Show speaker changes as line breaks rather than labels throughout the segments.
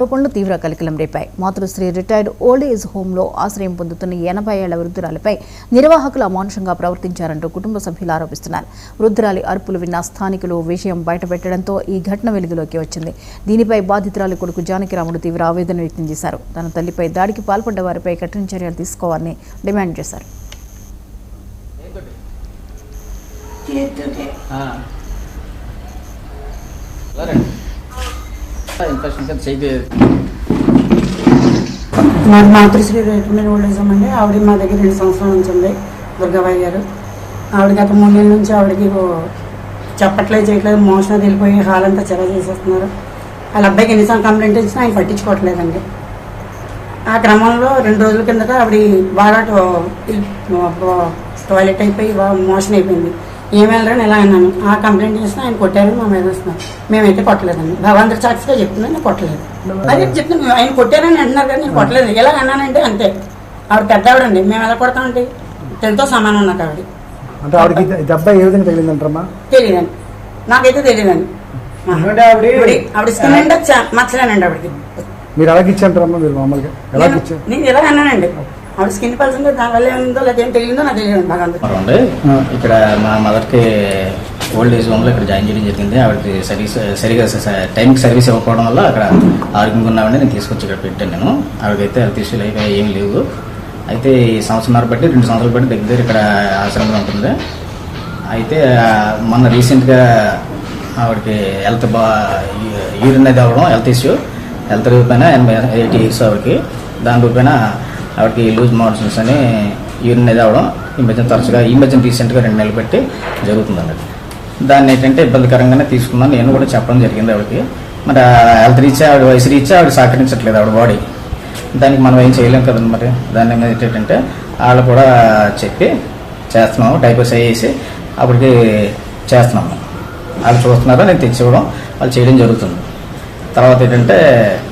ఆరోపణలు తీవ్ర కలకలం రేపాయి. మాతృశ్రీ రిటైర్డ్ ఓల్డ్ ఏజ్ హోంలో ఆశ్రయం పొందుతున్న 80 ఏళ్ల వృద్ధురాలిపై నిర్వాహకులు అమానుషంగా ప్రవర్తించారంటూ కుటుంబ సభ్యులు ఆరోపిస్తున్నారు. వృద్ధురాలి అరుపులు విన్న స్థానికులు విషయం బయటపెట్టడంతో ఈ ఘటన వెలుగులోకి వచ్చింది. దీనిపై బాధితురాలి కొడుకు జానకిరాముడు తీవ్ర ఆవేదన వ్యక్తం చేశారు. తన తల్లిపై దాడికి పాల్పడ్డ వారిపై కఠిన చర్యలు తీసుకోవాలని డిమాండ్ చేశారు.
మాది మాతృశ్రీ రిటైర్డ్ ఓల్డ్ ఏజ్ హోమ్ అండి. ఆవిడ మా దగ్గర 2 సంవత్సరాల నుంచి ఉంది. దుర్గాబాయి గారు ఆవిడ గత 3 నెలల నుంచి ఆవిడకి చెప్పట్లేదు, చేయట్లేదు, మోషన్ వెళ్ళిపోయి హాల్ అంతా చెర చేసేస్తున్నారు. వాళ్ళ అబ్బాయికి ఎన్నిసార్లు కంప్లైంట్ ఇచ్చినా ఆయన పట్టించుకోవట్లేదండి. ఆ క్రమంలో 2 రోజుల కిందట ఆవిడ బాగా టాయిలెట్ అయిపోయి మోషన్ అయిపోయింది. ఏమేళ్ళరని ఎలా అన్నాను. ఆ కంప్లైంట్ చేసినా ఆయన కొట్టారని మా మీద వస్తున్నారు. మేమైతే కొట్టలేదండి. భగవంతుడి సాక్షిగా చెప్తున్నాను, నేను కొట్టలేదు. అదే చెప్తున్నాను, ఆయన కొట్టారని అంటున్నారు కానీ నేను కొట్టలేదు. ఎలా అన్నానంటే అంతే. ఆవిడ పెద్ద ఆవిడండి, మేము ఎలా కొడతామండి? తెలుతో సమానం ఉన్నట్టు ఆవిడ.
అంటే ఆవిడకి దెబ్బ ఏ విధంగా తగిలిందంటారమ్మా?
తెలియదండి, నాకైతే తెలియదండి. ఆవిడ స్కిన్ అంటే మచ్చలేనండి ఆవిడకి.
మీరు ఎలాగ ఇచ్చారంటారమ్మా? మీరు మామూలుగా ఎలా ఇచ్చారు?
నేను ఎలా అన్నానండి, ఆవిడ స్కిన్ పల్సిందో దానివల్ల ఏముందో లేదా ఏం తెలియదో నాకు తెలియదు. భగవంతుడు
ఇక్కడ మా మదర్కి ఓల్డ్ ఏజ్ హోమ్లో ఇక్కడ జాయిన్ చేయడం జరిగింది. ఆవిడకి సరిగా టైంకి సర్వీస్ ఇవ్వకపోవడం వల్ల అక్కడ ఆరోగ్యంగా ఉన్నామండి. నేను తీసుకొచ్చి ఇక్కడ పెట్టాను. నేను ఆవిడకైతే హెల్త్ ఇష్యూలు అయితే ఏమి లేవు. అయితే ఈ సంవత్సరాలు బట్టి 2 సంవత్సరాలు బట్టి దగ్గర ఇక్కడ ఆశ్రమంలో ఉంటుంది. అయితే మొన్న రీసెంట్గా ఆవిడకి హెల్త్ యూరిన్ అది అవ్వడం, హెల్త్ రూపైన 80 years ఆవిడకి. దాని రూపైన ఆవిడకి లూజ్ మోషన్స్ అని యూరిన్ అది అవ్వడం ఈ మధ్యన రీసెంట్గా 2 నెలలు పెట్టి జరుగుతుందండి. దాన్ని ఏంటంటే ఇబ్బందికరంగానే తీసుకున్నాను. నేను కూడా చెప్పడం జరిగింది ఆవిడకి. మరి హెల్త్ రీచ్ ఆవిడ వయసు రీచ్ ఆవిడ సహకరించట్లేదు ఆవిడ బాడీ. దానికి మనం ఏం చేయలేం కదండి. మరి దాన్ని మీద ఏంటంటే వాళ్ళు కూడా చెప్పి చేస్తున్నాము, డైపర్స్ అయ్యేసి అప్పటికి చేస్తున్నాము. వాళ్ళు చూస్తున్నారో నేను తెచ్చివ్వడం వాళ్ళు చేయడం జరుగుతుంది. తర్వాత ఏంటంటే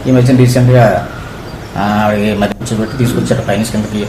ఈ మధ్యన రీసెంట్గా ఆవిడకి మధ్య పెట్టి తీసుకొచ్చారు పైన కిందకి.